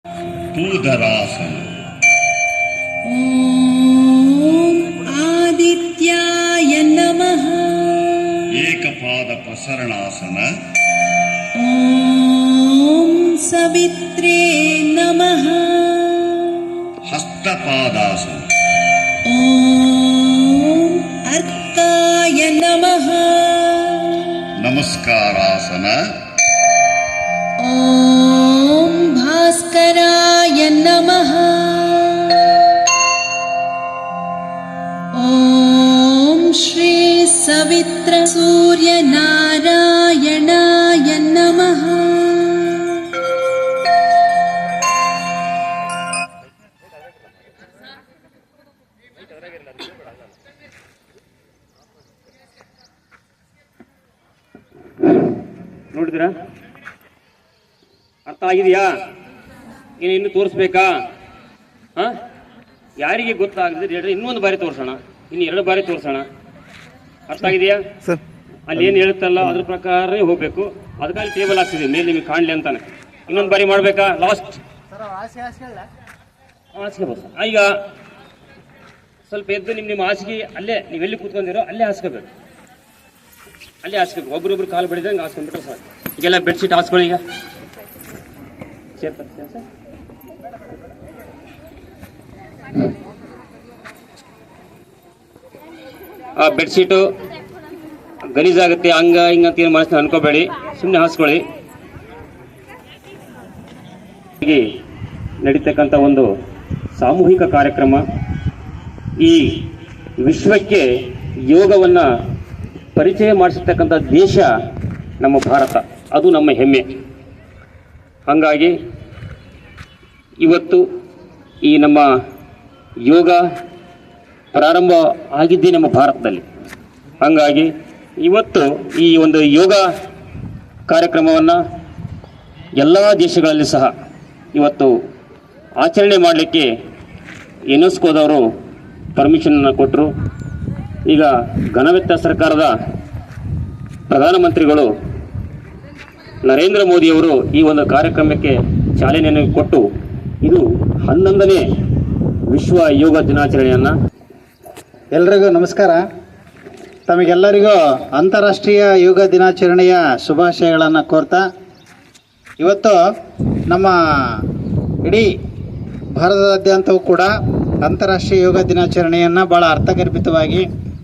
ಭೂಧರಾಸನ. ಓಂ ಆದಿತ್ಯಾಯ ನಮಃ. ಏಕಪಾದ ಪ್ರಸರಣಾಸನ. ಓಂ ಸವಿತ್ರೇ ನಮಃ. ಹಸ್ತಪಾದಾಸನ. ಓಂ ಅರ್ಕಾಯ ನಮಃ. ನಮಸ್ಕಾರಾಸನ. ಓಂ ಭಾಸ್ಕರಾಯ ನಮಃ. ಓಂ ಶ್ರೀ ಸವಿತ್ರ ಸೂರ್ಯ ನಾರಾಯಣಾಯ ನಮಃ. ನೋಡಿದ್ರಾ? ಅರ್ಥ ಆಗಿದೆಯಾ? ಇನ್ನು ತೋರಿಸ್ಬೇಕಾ? ಯಾರಿಗೆ ಗೊತ್ತಾಗದೆ ಹೇಳ್ರಿ, ಇನ್ನೊಂದು ಬಾರಿ ತೋರಿಸೋಣ, ಇನ್ನು 2 ಬಾರಿ ತೋರಿಸೋಣ. ಅರ್ಥ ಆಗಿದೆಯಾ? ಅಲ್ಲಿ ಏನು ಹೇಳುತ್ತಲ್ಲ ಅದ್ರ ಪ್ರಕಾರ ಹೋಗ್ಬೇಕು. ಅದಕ್ಕಾಗಿ ಟೇಬಲ್ ಹಾಕ್ಸಿದ್ವಿ ಮೇಲೆ ನಿಮಗೆ ಕಾಣಲಿ ಅಂತಾನೆ. ಇನ್ನೊಂದು ಬಾರಿ ಮಾಡಬೇಕಾ? ಲಾಸ್ಟ್ ಈಗ ಸ್ವಲ್ಪ ಎದ್ದು ನಿಮ್ಮ ಹಾಸಿಗೆ ಅಲ್ಲೇ ನೀವೆಲ್ಲಿ ಕೂತ್ಕೊಂಡಿರೋ ಅಲ್ಲೇ ಹಾಸ್ಕೋಬೇಕು. ಅಲ್ಲೇ ಹಾಸ್ಬೇಕು. ಒಬ್ರೊಬ್ರು ಕಾಲು ಬಡಿದಂಗೆ ಹಾಸ್ಕೊಂಡ್ಬಿಟ್ರೆ ಸಾಕು. ಈಗೆಲ್ಲ ಬೆಡ್ಶೀಟ್ ಹಾಸ್ಕೊಳ್ಳಿ. ಈಗ ಆ ಬೆಡ್ಶೀಟು ಗಲೀಜಾಗುತ್ತೆ ಹಂಗ ಹಿಂಗ ಅಂತ ಏನು ಮನಸ್ಸಿನ ಅನ್ಕೋಬೇಡಿ, ಸುಮ್ಮನೆ ಹಾಸ್ಕೊಳ್ಳಿ. ಹೀಗೆ ನಡೀತಕ್ಕಂಥ ಒಂದು ಸಾಮೂಹಿಕ ಕಾರ್ಯಕ್ರಮ. ಈ ವಿಶ್ವಕ್ಕೆ ಯೋಗವನ್ನ ಪರಿಚಯ ಮಾಡಿಸಿರ್ತಕ್ಕಂಥ ದೇಶ ನಮ್ಮ ಭಾರತ, ಅದು ನಮ್ಮ ಹೆಮ್ಮೆ. ಹಾಗಾಗಿ ಇವತ್ತು ಈ ನಮ್ಮ ಯೋಗ ಪ್ರಾರಂಭ ಆಗಿದ್ದೇ ನಮ್ಮ ಭಾರತದಲ್ಲಿ. ಹಾಗಾಗಿ ಇವತ್ತು ಈ ಒಂದು ಯೋಗ ಕಾರ್ಯಕ್ರಮವನ್ನು ಎಲ್ಲ ದೇಶಗಳಲ್ಲಿ ಸಹ ಇವತ್ತು ಆಚರಣೆ ಮಾಡಲಿಕ್ಕೆ ಯುನೆಸ್ಕೋದವರು ಪರ್ಮಿಷನನ್ನು ಕೊಟ್ಟರು. ಈಗ ಘನವೆತ್ತ ಸರ್ಕಾರದ ಪ್ರಧಾನಮಂತ್ರಿಗಳು ನರೇಂದ್ರ ಮೋದಿಯವರು ಈ ಒಂದು ಕಾರ್ಯಕ್ರಮಕ್ಕೆ ಚಾಲನೆಯನ್ನು ಕೊಟ್ಟು ಇದು 11ನೇ ವಿಶ್ವ ಯೋಗ ದಿನಾಚರಣೆಯನ್ನು. ಎಲ್ರಿಗೂ ನಮಸ್ಕಾರ. ತಮಗೆಲ್ಲರಿಗೂ ಅಂತಾರಾಷ್ಟ್ರೀಯ ಯೋಗ ದಿನಾಚರಣೆಯ ಶುಭಾಶಯಗಳನ್ನು ಕೋರ್ತಾ, ಇವತ್ತು ನಮ್ಮ ಇಡೀ ಭಾರತದಾದ್ಯಂತವೂ ಕೂಡ ಅಂತಾರಾಷ್ಟ್ರೀಯ ಯೋಗ ದಿನಾಚರಣೆಯನ್ನು ಭಾಳ ಅರ್ಥಗರ್ಭಿತವಾಗಿ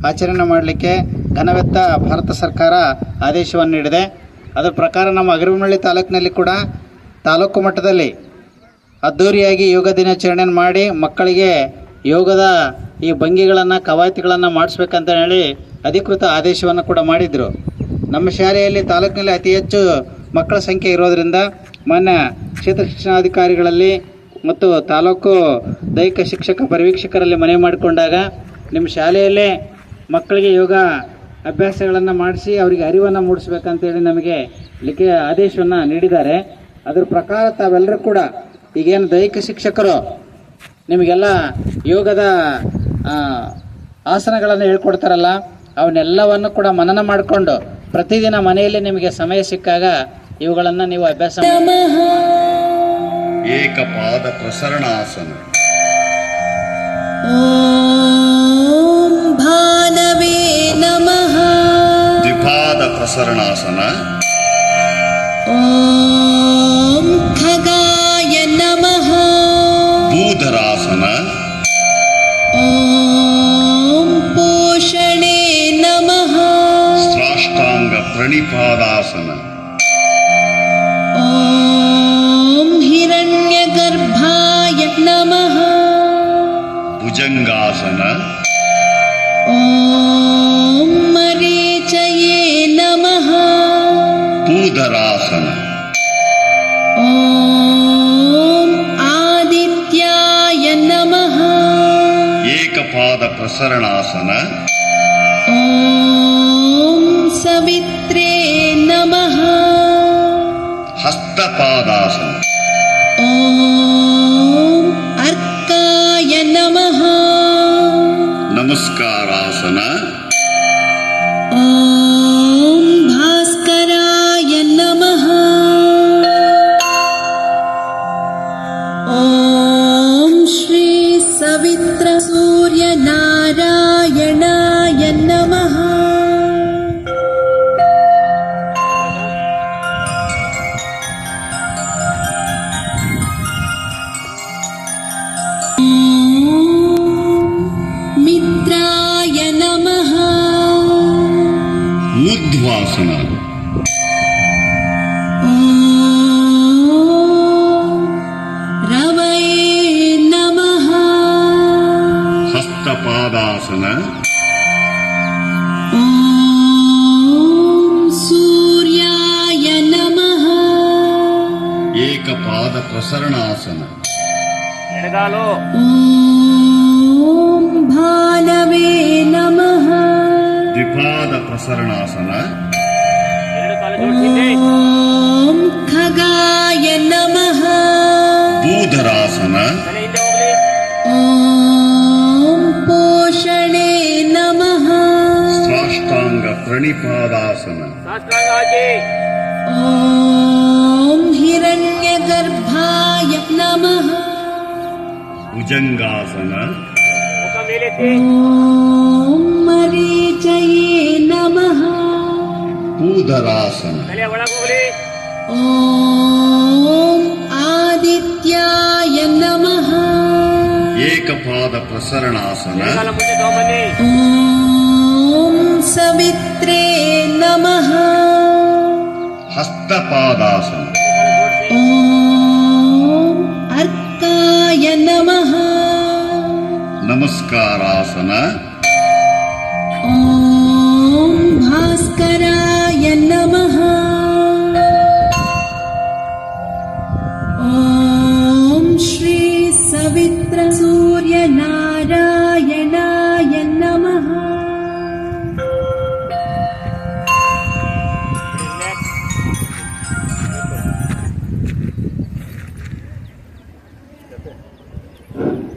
ಆಚರಣೆ ಮಾಡಲಿಕ್ಕೆ ಘನವೆತ್ತ ಭಾರತ ಸರ್ಕಾರ ಆದೇಶವನ್ನು ನೀಡಿದೆ. ಅದರ ಪ್ರಕಾರ ನಮ್ಮ ಅಗರಿಬೊಮ್ಮನಹಳ್ಳಿ ತಾಲೂಕಿನಲ್ಲಿ ಕೂಡ ತಾಲೂಕು ಮಟ್ಟದಲ್ಲಿ ಅದ್ಧೂರಿಯಾಗಿ ಯೋಗ ದಿನಾಚರಣೆಯನ್ನು ಮಾಡಿ ಮಕ್ಕಳಿಗೆ ಯೋಗದ ಈ ಭಂಗಿಗಳನ್ನು ಕವಾಯತಿಗಳನ್ನು ಮಾಡಿಸ್ಬೇಕಂತ ಹೇಳಿ ಅಧಿಕೃತ ಆದೇಶವನ್ನು ಕೂಡ ಮಾಡಿದರು. ನಮ್ಮ ಶಾಲೆಯಲ್ಲಿ ತಾಲೂಕಿನಲ್ಲಿ ಅತಿ ಹೆಚ್ಚು ಮಕ್ಕಳ ಸಂಖ್ಯೆ ಇರೋದರಿಂದ ಮಾನ್ಯ ಕ್ಷೇತ್ರ ಶಿಕ್ಷಣಾಧಿಕಾರಿಗಳಲ್ಲಿ ಮತ್ತು ತಾಲೂಕು ದೈಹಿಕ ಶಿಕ್ಷಕ ಪರಿವೀಕ್ಷಕರಲ್ಲಿ ಮನವಿ ಮಾಡಿಕೊಂಡಾಗ ನಿಮ್ಮ ಶಾಲೆಯಲ್ಲೇ ಮಕ್ಕಳಿಗೆ ಯೋಗ ಅಭ್ಯಾಸಗಳನ್ನು ಮಾಡಿಸಿ ಅವರಿಗೆ ಅರಿವನ್ನು ಮೂಡಿಸ್ಬೇಕಂತೇಳಿ ನಮಗೆ ಲಿಖಿತ ಆದೇಶವನ್ನು ನೀಡಿದ್ದಾರೆ. ಅದರ ಪ್ರಕಾರ ತಾವೆಲ್ಲರೂ ಕೂಡ ಈಗೇನು ದೈಹಿಕ ಶಿಕ್ಷಕರು ನಿಮಗೆಲ್ಲ ಯೋಗದ ಆಸನಗಳನ್ನು ಹೇಳ್ಕೊಡ್ತಾರಲ್ಲ, ಅವನ್ನೆಲ್ಲವನ್ನು ಕೂಡ ಮನನ ಮಾಡಿಕೊಂಡು ಪ್ರತಿದಿನ ಮನೆಯಲ್ಲಿ ನಿಮಗೆ ಸಮಯ ಸಿಕ್ಕಾಗ ಇವುಗಳನ್ನು ನೀವು ಅಭ್ಯಾಸ ಏಕಪಾದ ಪ್ರಸರಣಾಸನ. ಓಂ ಭಾನವೇ ನಮಃ. ದ್ವಿಪಾದ ಪ್ರಸರಣಾಸನ. ಓಂ ಖಗಾಯ ನಮಃ. ಭೂಧರಾಸನ. ಓಂ ಪೋಷಣೆ ನಮಃ. ಸಾಷ್ಟಾಂಗ ಪ್ರಣಿಪಾದಾಸನ. ಓಂ ಹಿರಣ್ಯಗರ್ಭಾಯ ನಮಃ. ಭುಜಂಗಾಸನ. ಓಂ ಮರೀಚಯೇ ನಮಃ. ಭೂಧರಾಸನ. ಓಂ ಆದಿತ್ಯಾಯ ನಮಃ. ಏಕಪಾದ ಪ್ರಸರಣಾಸನ. ಓಂ ಸವಿತ್ರೇ ನಮಃ. ಹಸ್ತಪಾದಾಸನ. ಓಂ ಅರ್ಕಾಯ ನಮಃ. ನಮಸ್ಕಾರಾಸನ. ಓಂ ಭಾಸ್ಕರಾಯ ನಮಃ. मित्राय नमः ऊर्ध्वासन ॐ रवये नमः हस्तपादासन ॐ सूर्याय नमः ಏಕಪಾದ ಪ್ರಸರಣಾಸನ ಎಡಗಾಲು ॐ भानवे नमः ದ್ವಿಪಾದ ಪ್ರಸರಣಾಸನ ಎರಡು ಕಾಲು ಜೋಡಿಸಿ ॐ खगाय नमः ಭೂಧರಾಸನ ತಲೆ ಹಿಂದೆ ಹೋಗ್ಲಿ ॐ पोषणे नमः ಸಾಷ್ಟಾಂಗ ಪ್ರಣಿಪಾದಾಸನ ಸಾಷ್ಟಾಂಗ ಹಾಕಿ ॐ हिरण्यगर्भाय नमः ಭುಜಂಗಾಸನ ಮುಖ ಮೇಲೆತ್ತಿ ॐ मरीचये नमः ಭೂಧರಾಸನ ತಲೆ ಒಳಗೆ ಹೋಗ್ಲಿ ॐ आदित्याय नमः ಏಕಪಾದ ಪ್ರಸರಣಾಸನ ಎಡಗಾಲ ಮುಂದೆ ತಗೊಂಬನ್ನಿ ॐ सवित्रे नमः ಹಸ್ತಪಾದಾಸನ ಜೋಡಿಸಿ ॐ अर्काय नमः ನಮಸ್ಕಾರಾಸನ ॐ भास्कराय नमः ॐ श्री सवित्र सूर्य नारायणाय नमः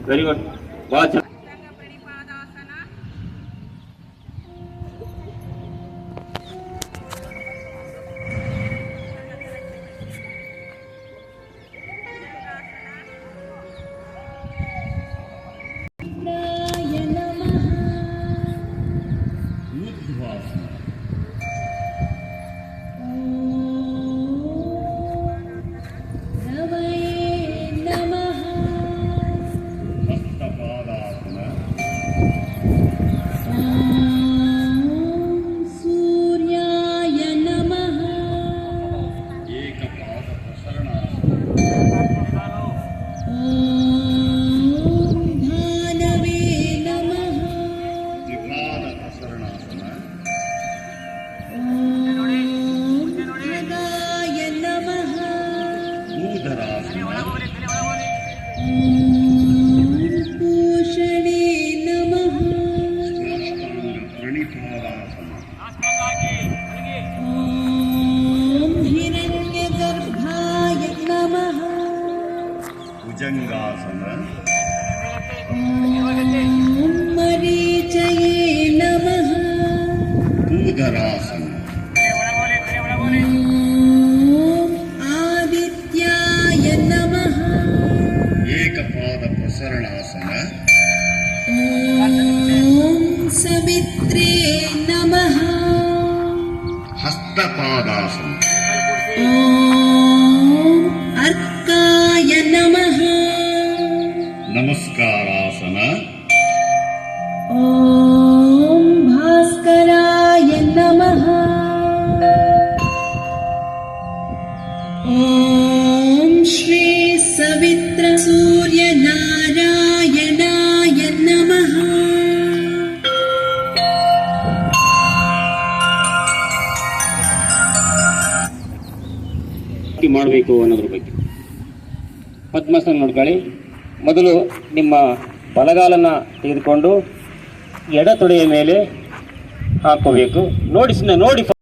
ವೆರಿ ಗುಡ್ ಭಾಳ ಚೆನ್ನಾಗಿ राय नमः ಊರ್ಧ್ವಾಸನ रवये नमः ಹಸ್ತಪಾದಾಸನ सूर्याय नमः ಏಕಪಾದ ಪ್ರಸರಣಾಸನ भानवे नमः ದ್ವಿಪಾದ ಪ್ರಸರಣಾಸನ खगाय नमः ಭೂಧರಾಸನ पूषणे नमः ಸಾಷ್ಟಾಂಗ ಪ್ರಣಿಪಾದಾಸನ हिरण्यगर्भाय नमः ಭುಜಂಗಾಸನ मरीचये नमः ಭೂಧರಾಸನ आदित्याय नमः ಏಕಪಾದ ಪ್ರಸರಣಾಸನ सवित्रे नमः ಹಸ್ತಪಾದಾಸನ अर्काय नमः ನಮಸ್ಕಾರಾಸನ ॐ भास्कराय नमः ॐ श्री सवित्र सूर्य नारायणाय नमः ಮಾಡಬೇಕು ಅನ್ನೋದ್ರ ಬಗ್ಗೆ ಪದ್ಮಾಸನ ನೋಡ್ಕೊಳ್ಳಿ. ಮೊದಲು ನಿಮ್ಮ ಬಲಗಾಲನ್ನ ತೆಗೆದುಕೊಂಡು ಎಡ ತೊಡೆಯ ಮೇಲೆ ಹಾಕೋಬೇಕು. ನೋಡಿ